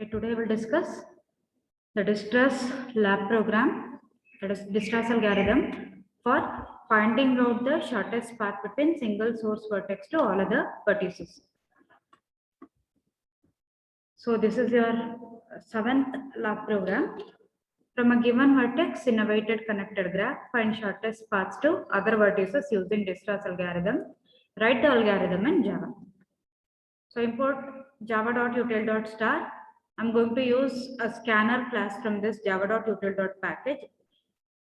Okay, today we'll discuss the distress lab program, that is distress algorithm for finding out the shortest path between single source vertex to all other vertices. So this is your seventh lab program. From a given vertex in a weighted connected graph, find shortest paths to other vertices using distress algorithm. Write the algorithm in Java. So import java.util.star. I'm going to use a scanner class from this java.util.package.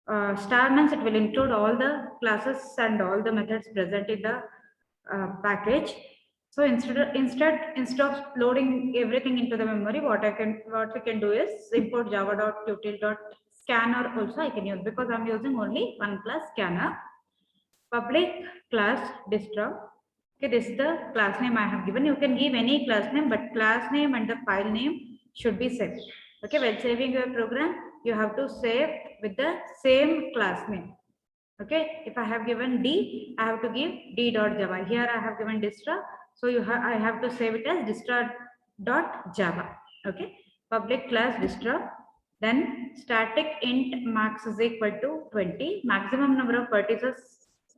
Star means it will include all the classes and all the methods present in the package. So instead of loading everything into the memory, what we can do is import java.util.scanner also I can use, because I'm using only one class scanner. Public class distro. Okay, this is the class name I have given. You can give any class name, but class name and the file name should be saved. Okay, when saving your program, you have to save with the same class name. Okay, if I have given D, I have to give D.java. Here I have given distra, so I have to save it as distra.java. Okay, public class distra. Then static int max is equal to 20. Maximum number of vertices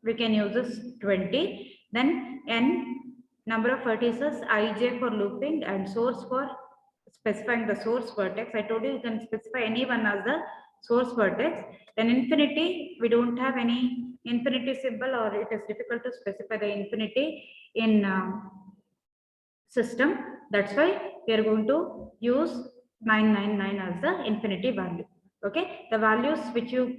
we can use is 20. Then n number of vertices, ij for looping, and source for specifying the source vertex. I told you can specify any one as the source vertex. Then infinity, we don't have any infinity symbol, or it is difficult to specify the infinity in system. That's why we are going to use 999 as the infinity value. Okay, the values which you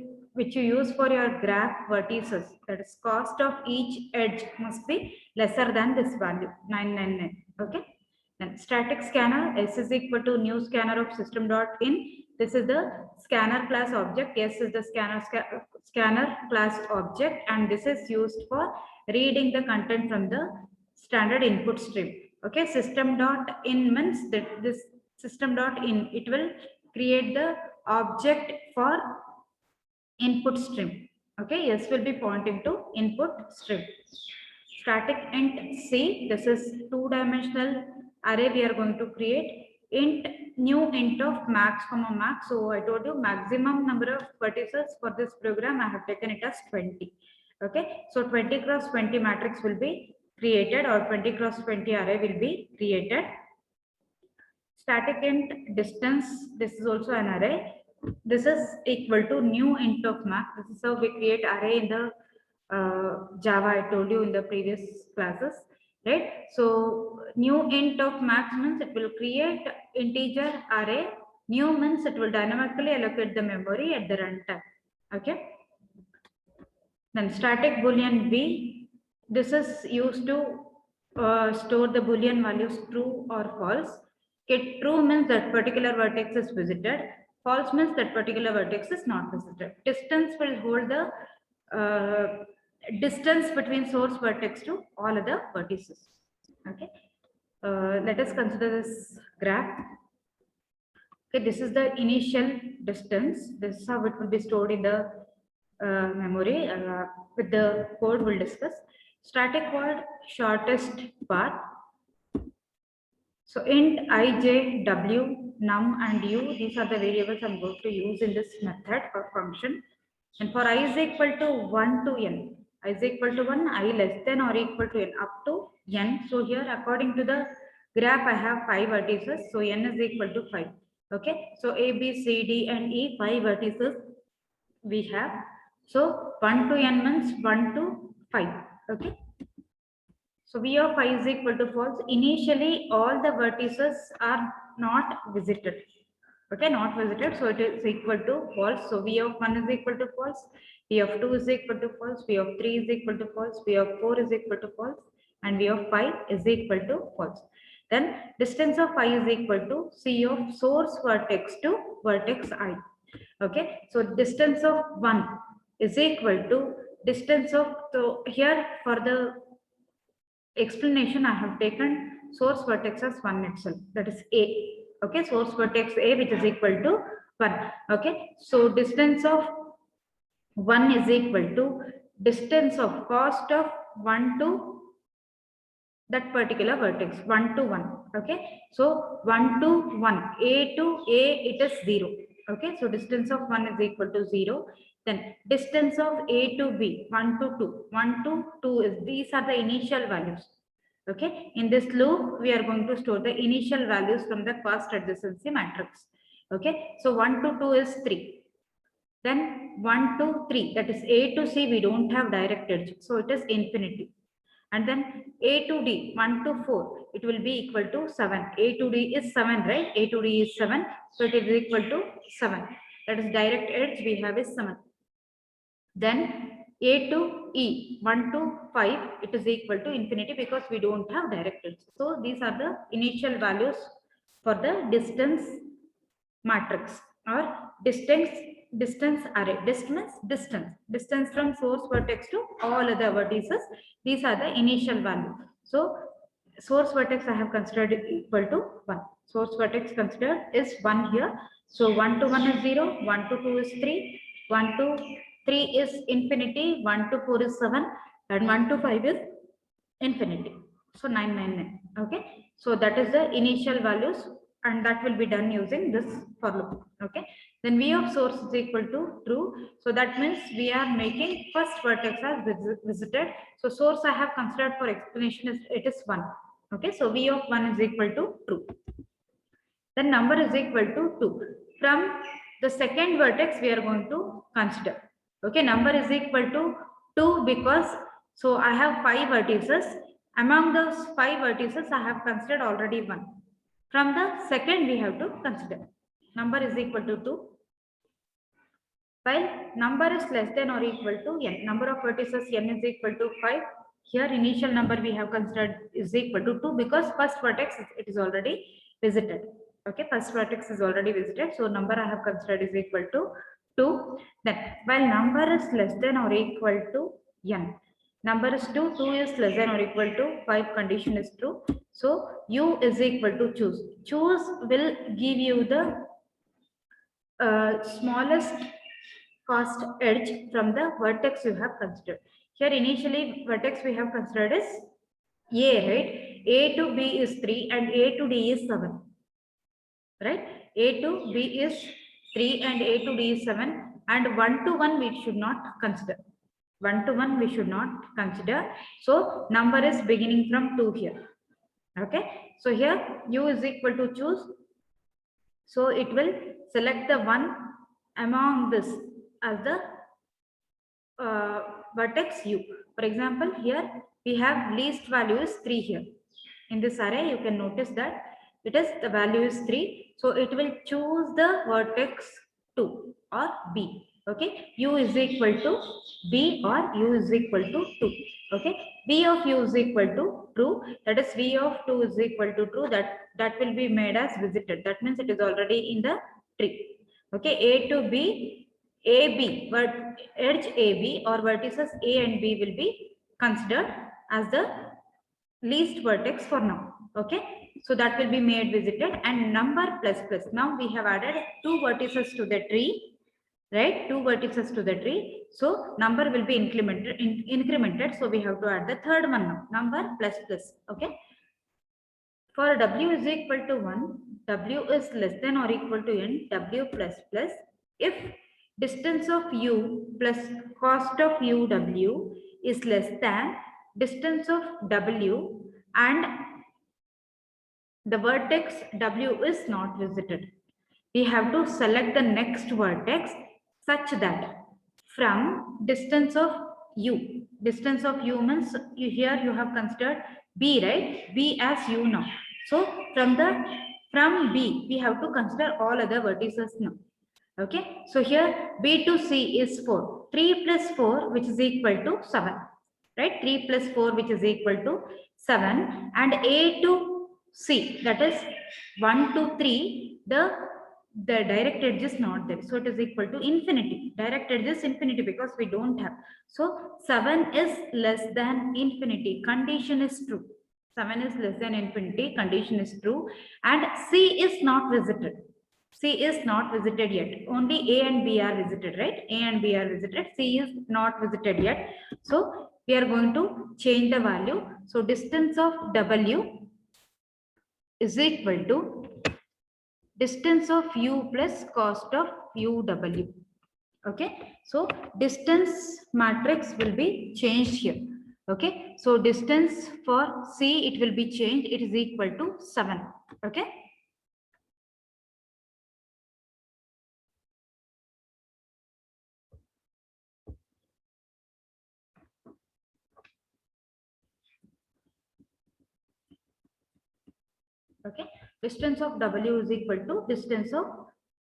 use for your graph vertices, that is cost of each edge, must be lesser than this value 999. Okay, then static scanner, s is equal to new scanner of system.in. This is the scanner class object. S is the scanner class object, and this is used for reading the content from the standard input stream. Okay, system.in means that this system.in, it will create the object for input stream. Okay, S will be pointing to input stream. Static int C, this is two-dimensional array we are going to create. Int new int of max comma max. So I told you maximum number of vertices for this program, I have taken it as 20. Okay, so 20 cross 20 matrix will be created, or 20 cross 20 array will be created. Static int distance, this is also an array. This is equal to new int of max. This is how we create array in the Java, I told you in the previous classes, right? So new int of max means it will create integer array. New means it will dynamically allocate the memory at the runtime. Okay. Then static boolean b, this is used to store the boolean values true or false. Okay, true means that particular vertex is visited. False means that particular vertex is not visited. Distance will hold the distance between source vertex to all other vertices. Okay, let us consider this graph. Okay, this is the initial distance. This is how it will be stored in the memory. With the code we'll discuss. Static called shortest path. So int ij, w, num, and u, these are the variables I'm going to use in this method or function. And for I is equal to 1 to n, I is equal to 1, I less than or equal to n, up to n. So here, according to the graph, I have 5 vertices. So n is equal to 5. Okay. So A, B, C, D, and E, 5 vertices we have. So 1 to n means 1 to 5. Okay. So V of I is equal to false. Initially, all the vertices are not visited. Okay, not visited. So it is equal to false. So V of 1 is equal to false. V of 2 is equal to false. V of 3 is equal to false. V of 4 is equal to false. And V of 5 is equal to false. Then distance of I is equal to C of source vertex to vertex I. Okay, so distance of 1 is equal to distance of, so here for the explanation I have taken source vertex as 1 itself, that is A. Okay, source vertex A, which is equal to 1. Okay, so distance of 1 is equal to distance of cost of 1 to that particular vertex 1 to 1. Okay, so 1 to 1, A to A, it is 0. Okay, so distance of 1 is equal to 0. Then distance of A to B, 1 to 2, 1 to 2 is, these are the initial values. Okay, in this loop we are going to store the initial values from the first adjacency matrix. Okay, so 1 to 2 is 3. Then 1 to 3, that is A to C, we don't have direct edge, so it is infinity. And then A to D, 1 to 4, it will be equal to 7. A to D is 7, right? A to D is 7, so it is equal to 7. That is direct edge we have is 7. Then A to E, 1 to 5, it is equal to infinity because we don't have direct edge. So these are the initial values for the distance matrix or distance array. Distance from source vertex to all other vertices. These are the initial value. So source vertex I have considered equal to 1. Source vertex considered is 1 here. So 1 to 1 is 0, 1 to 2 is 3, 1 to 3 is infinity, 1 to 4 is 7, and 1 to 5 is infinity. So 999. Okay, so that is the initial values, and that will be done using this for loop. Okay, then v of source is equal to true, so that means we are making first vertex as visited. So source I have considered for explanation is, it is 1. Okay, so v of 1 is equal to true. Then number is equal to 2. From the second vertex we are going to consider. Okay, number is equal to 2 because, so I have 5 vertices. Among those 5 vertices I have considered already 1. From the second we have to consider. Number is equal to 2. While number is less than or equal to n. Number of vertices n is equal to 5. Here initial number we have considered is equal to 2 because first vertex it is already visited. Okay, first vertex is already visited, so number I have considered is equal to 2. Then while number is less than or equal to n, number is 2, 2 is less than or equal to 5, condition is true. So u is equal to choose. Choose will give you the smallest cost edge from the vertex you have considered. Here initially vertex we have considered is A, right? A to B is 3 and A to D is 7. Right? A to B is 3 and A to D is 7, and 1 to 1 we should not consider. 1 to 1 we should not consider. So number is beginning from 2 here. Okay. So here u is equal to choose. So it will select the one among this as the vertex u. For example, here we have least value is 3 here. In this array, you can notice that it is the value is 3. So it will choose the vertex 2 or B. Okay, u is equal to B or u is equal to 2. Okay, V of u is equal to true. That is V of 2 is equal to true. That will be made as visited. That means it is already in the tree. Okay, A to B, AB, but edge AB or vertices A and B will be considered as the least vertex for now. Okay, so that will be made visited, and number plus plus. Now we have added 2 vertices to the tree, right? 2 vertices to the tree. So number will be incremented. So we have to add the third one now, number plus plus. Okay. For w is equal to 1, w is less than or equal to n, w plus plus. If distance of u plus cost of uw is less than distance of w and the vertex w is not visited, we have to select the next vertex such that from distance of u means here you have considered b, right? B as u now. So from B we have to consider all other vertices now. Okay, so here B to C is 4. 3 plus 4 which is equal to 7, right? 3 plus 4 which is equal to 7, and A to C, that is 1 to 3, the direct edge is not there, so it is equal to infinity. Direct edge is infinity because we don't have. So 7 is less than infinity, condition is true. 7 is less than infinity, condition is true, and C is not visited. C is not visited yet. Only A and B are visited, right? A and B are visited. C is not visited yet. So we are going to change the value. So distance of W is equal to distance of U plus cost of UW. Okay, so distance matrix will be changed here. Okay, so distance for C, it will be changed. It is equal to 7. Okay. Okay, distance of W is equal to distance of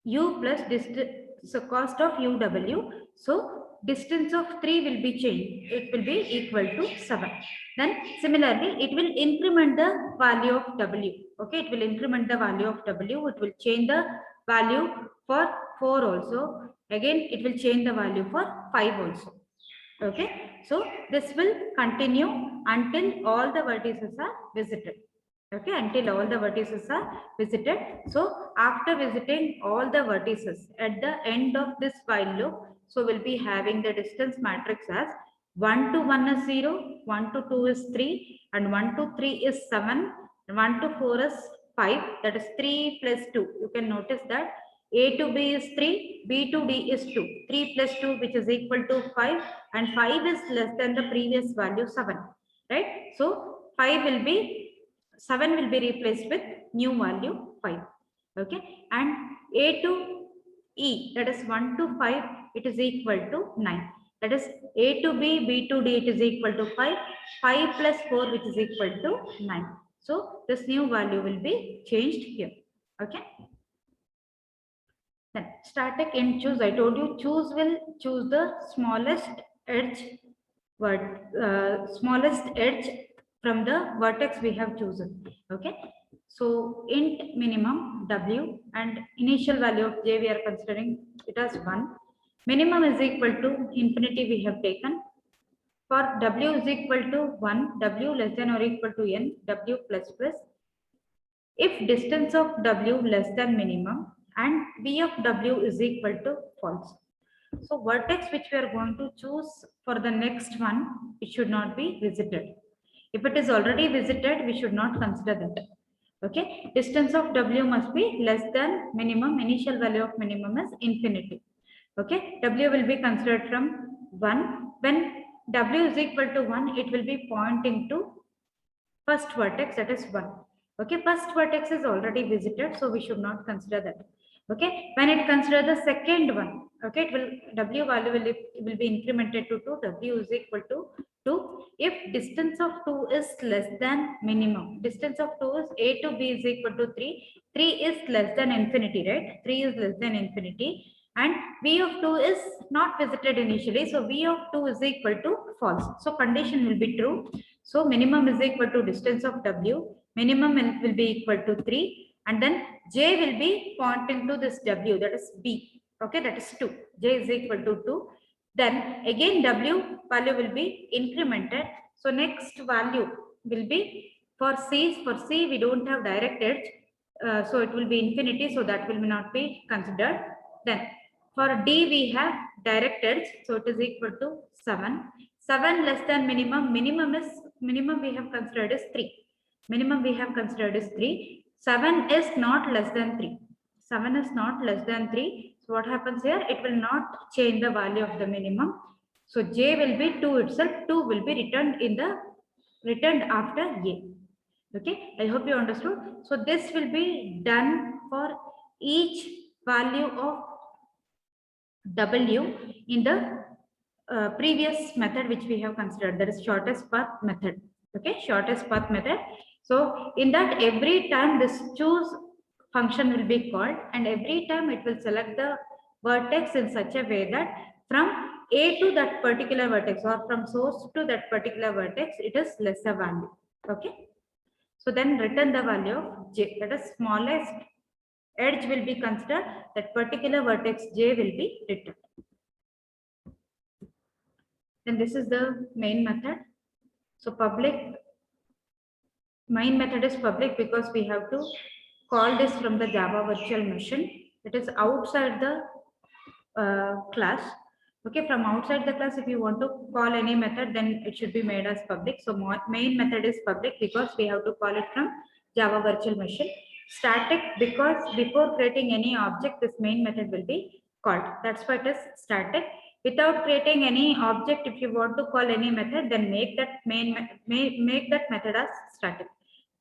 U plus distance, so cost of UW. So distance of 3 will be changed. It will be equal to 7. Then similarly, it will increment the value of W. Okay, it will increment the value of W. It will change the value for 4 also. Again, it will change the value for 5 also. Okay, so this will continue until all the vertices are visited. Okay, until all the vertices are visited. So after visiting all the vertices at the end of this while loop, so we'll be having the distance matrix as 1 to 1 is 0, 1 to 2 is 3, and 1 to 3 is 7, and 1 to 4 is 5. That is 3 plus 2. You can notice that A to B is 3, B to D is 2. 3 plus 2, which is equal to 5, and 5 is less than the previous value 7. Right? So 5 will be 7 will be replaced with new value 5. Okay, and A to E, that is 1 to 5, it is equal to 9. That is A to B, B to D, it is equal to 5. 5 plus 4, which is equal to 9. So this new value will be changed here. Okay. Then static int choose, I told you choose will choose the smallest edge, smallest edge from the vertex we have chosen. Okay, so int minimum W and initial value of J we are considering it as 1. Minimum is equal to infinity we have taken. For W is equal to 1, W less than or equal to N, W plus plus. If distance of W less than minimum and V of W is equal to false. So vertex which we are going to choose for the next one, it should not be visited. If it is already visited, we should not consider that. Okay, distance of W must be less than minimum. Initial value of minimum is infinity. Okay, W will be considered from 1. When W is equal to 1, it will be pointing to first vertex, that is 1. Okay, first vertex is already visited, so we should not consider that. Okay, when it consider the second one, okay, it will W value will be incremented to 2. W is equal to 2 if distance of 2 is less than minimum. Distance of 2 is A to B is equal to 3. 3 is less than infinity, right? 3 is less than infinity, and V of 2 is not visited initially, so V of 2 is equal to false. So condition will be true. So minimum is equal to distance of W, minimum will be equal to 3, and then J will be pointing to this W, that is B. Okay, that is 2. J is equal to 2. Then again W value will be incremented. So next value will be for C. For C we don't have direct edge, so it will be infinity. So that will not be considered. Then for D we have direct edge, so it is equal to 7. 7 less than minimum. Minimum we have considered is 3. Minimum we have considered is 3. 7 is not less than 3. 7 is not less than 3. So what happens here? It will not change the value of the minimum. So J will be 2 itself. 2 will be returned after A. Okay, I hope you understood. So this will be done for each value of W in the previous method which we have considered, that is shortest path method. Okay, shortest path method. So in that, every time this choose function will be called, and every time it will select the vertex in such a way that from A to that particular vertex or from source to that particular vertex, it is lesser value. Okay, so then return the value of J, that is smallest edge will be considered, that particular vertex J will be returned. Then this is the main method. So main method is public because we have to call this from the Java virtual machine. It is outside the class. Okay, from outside the class, if you want to call any method, then it should be made as public. So main method is public because we have to call it from Java virtual machine. Static because before creating any object, this main method will be called. That's why it is static. Without creating any object, if you want to call any method, then make that make that method as static.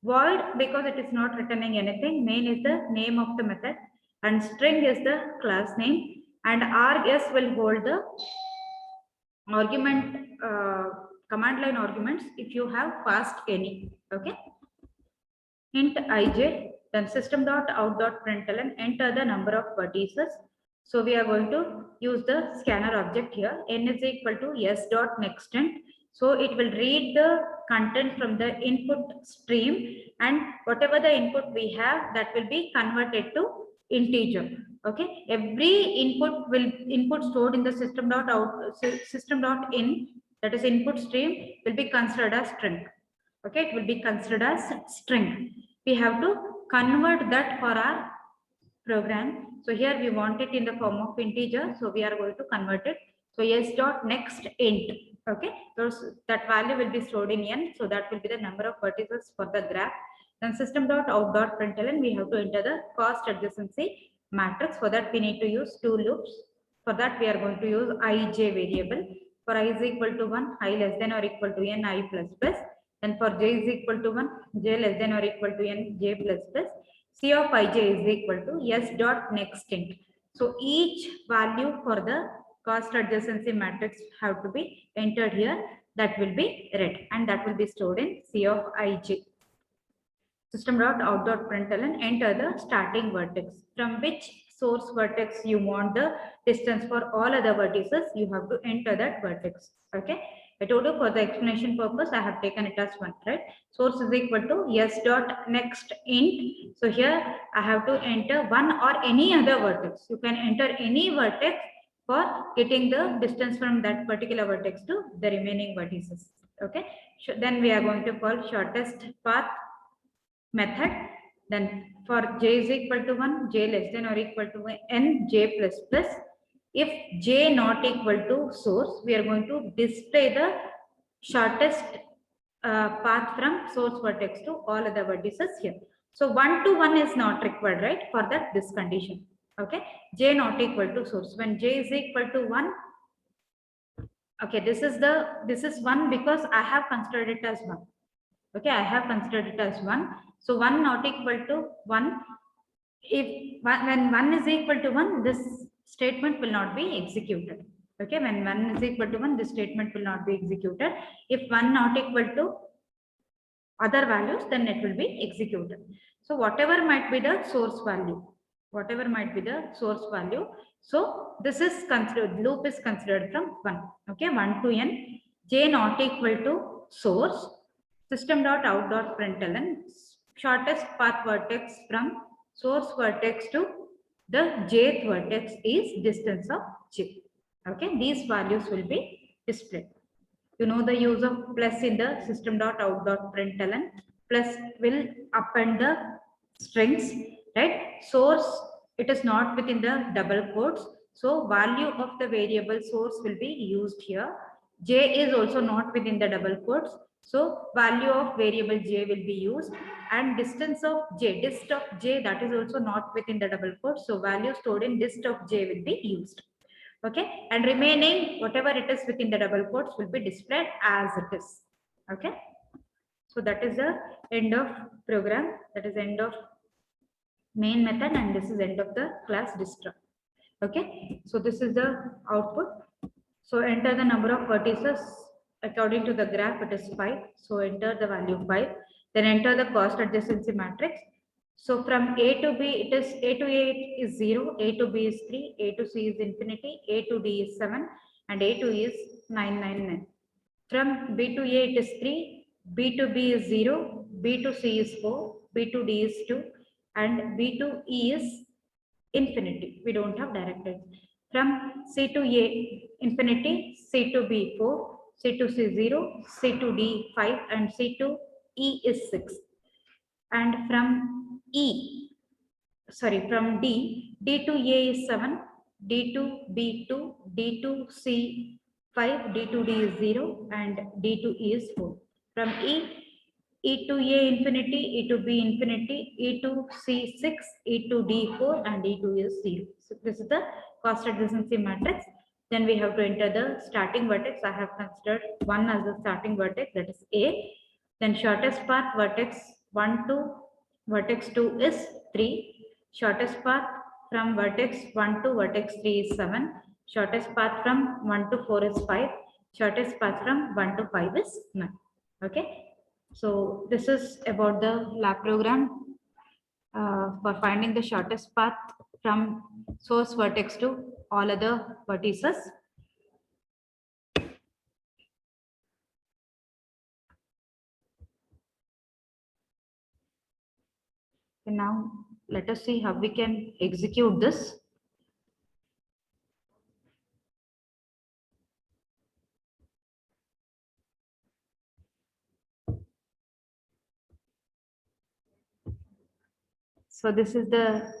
Void because it is not returning anything. Main is the name of the method, and string is the class name, and args will hold the argument command line arguments if you have passed any. Okay, int ij, then system.out.println, enter the number of vertices. So we are going to use the scanner object here. N is equal to s.nextInt. So it will read the content from the input stream, and whatever the input we have, that will be converted to integer. Okay, every input stored in the system.in, that is input stream, will be considered as string. Okay, it will be considered as string. We have to convert that for our program. So here we want it in the form of integer, so we are going to convert it. So s.nextInt. Okay, so that value will be stored in n, so that will be the number of vertices for the graph. Then system.out.println, we have to enter the cost adjacency matrix. For that we need to use two loops. For that we are going to use ij variable. For I is equal to 1, I less than or equal to n I plus plus. Then for j is equal to 1, j less than or equal to n j plus plus. C of ij is equal to s dot nextInt. So each value for the cost adjacency matrix have to be entered here. That will be read, and that will be stored in C of ij. System.out.println, enter the starting vertex. From which source vertex you want the distance for all other vertices, you have to enter that vertex. Okay, I told you for the explanation purpose, I have taken it as 1, right? Source is equal to s.nextInt. So here I have to enter 1 or any other vertex. You can enter any vertex for getting the distance from that particular vertex to the remaining vertices. Okay, then we are going to call shortest path method. Then for j is equal to 1, j less than or equal to n j plus plus. If j not equal to source, we are going to display the shortest path from source vertex to all other vertices here. So 1 to 1 is not required, right, for that this condition. Okay, j not equal to source. When j is equal to 1, okay, this is 1 because I have considered it as 1. Okay, I have considered it as 1. So 1 not equal to 1. When 1 is equal to 1, this statement will not be executed. Okay, when 1 is equal to 1, this statement will not be executed. If 1 not equal to other values, then it will be executed. So whatever might be the source value, so this is considered, loop is considered from 1. Okay, 1 to n, j not equal to source, system.out.println, shortest path vertex from source vertex to the jth vertex is distance of j. Okay, these values will be displayed. You know the use of plus in the system.out.println. Plus will append the strings, right? Source, it is not within the double quotes, so value of the variable source will be used here. J is also not within the double quotes, so value of variable j will be used, and distance of j, dist of j, that is also not within the double quotes, so value stored in dist of j will be used. Okay, and remaining whatever it is within the double quotes will be displayed as it is. Okay, so that is the end of program, that is end of main method, and this is end of the class distro. Okay, so this is the output. So enter the number of vertices according to the graph, it is 5. So enter the value 5, then enter the cost adjacency matrix. So from A to B, it is A to A is 0, A to B is 3, A to C is infinity, A to D is 7, and A to E is 999. From B to A, it is 3, B to B is 0, B to C is 4, B to D is 2, and B to E is infinity. We don't have directed. From C to A, infinity, C to B, 4, C to C, 0, C to D, 5, and C to E is 6. And from D, D to A is 7, D2, B2, D2, C5, D2D is 0, and D2E is 4. From E to A infinity, E to B infinity, E to C6, E to D4, and E2 is 0. So this is the cost adjacency matrix. Then we have to enter the starting vertex. I have considered 1 as the starting vertex, that is A. Then shortest path vertex 1 to vertex 2 is 3. Shortest path from vertex 1 to vertex 3 is 7. Shortest path from 1 to 4 is 5. Shortest path from 1 to 5 is 9. Okay. So this is about the lab program for finding the shortest path from source vertex to all other vertices. And now let us see how we can execute this. So this is the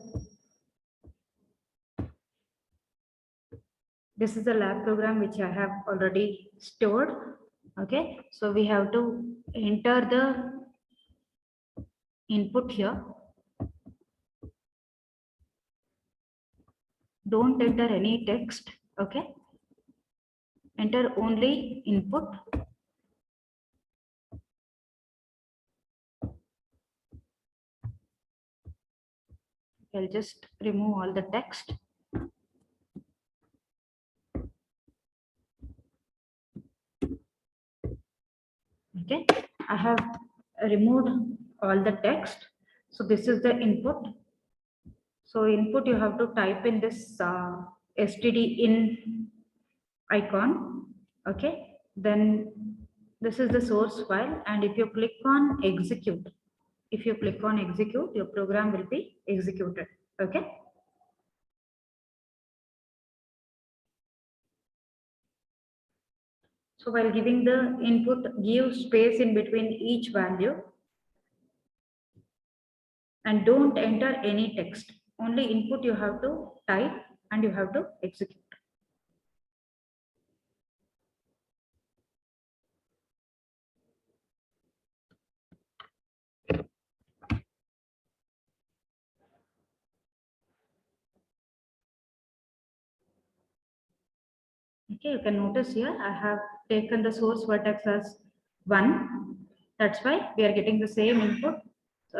lab program which I have already stored. Okay, so we have to enter the input here. Don't enter any text. Okay, enter only input. I'll just remove all the text. Okay, I have removed all the text. So this is the input. So input, you have to type in this std in icon. Okay, then this is the source file, and if you click on execute, your program will be executed. Okay. So while giving the input, give space in between each value and don't enter any text. Only input you have to type and you have to execute. Okay, you can notice here I have taken the source vertex as 1. That's why we are getting the same input.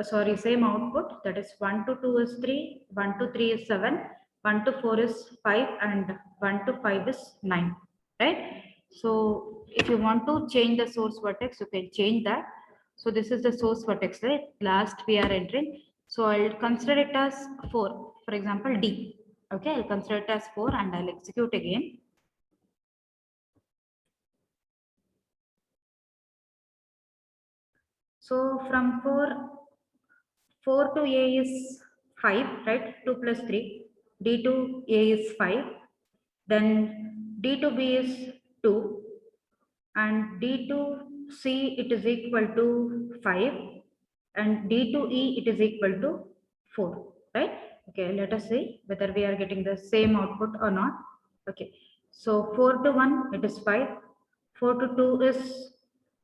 Sorry, same output. That is 1 to 2 is 3, 1 to 3 is 7, 1 to 4 is 5, and 1 to 5 is 9. Right? So if you want to change the source vertex, you can change that. So this is the source vertex, right? Last we are entering. So I'll consider it as 4. For example, D. Okay, I'll consider it as 4 and I'll execute again. So from 4 to A is 5, right? 2 plus 3. D to A is 5. Then D to B is 2. And D to C, it is equal to 5. And D to E, it is equal to 4, right? Okay, let us see whether we are getting the same output or not. Okay, so 4 to 1, it is 5. 4 to 2 is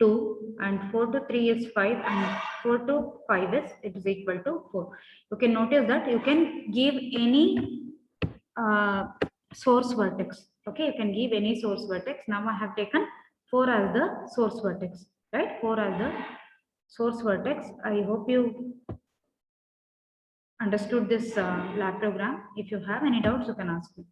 2, and 4 to 3 is 5, and 4 to 5 is, it is equal to 4. You can notice that you can give any source vertex. Okay, you can give any source vertex. Now I have taken 4 as the source vertex, right? 4 as the source vertex. I hope you understood this lab program. If you have any doubts, you can ask me.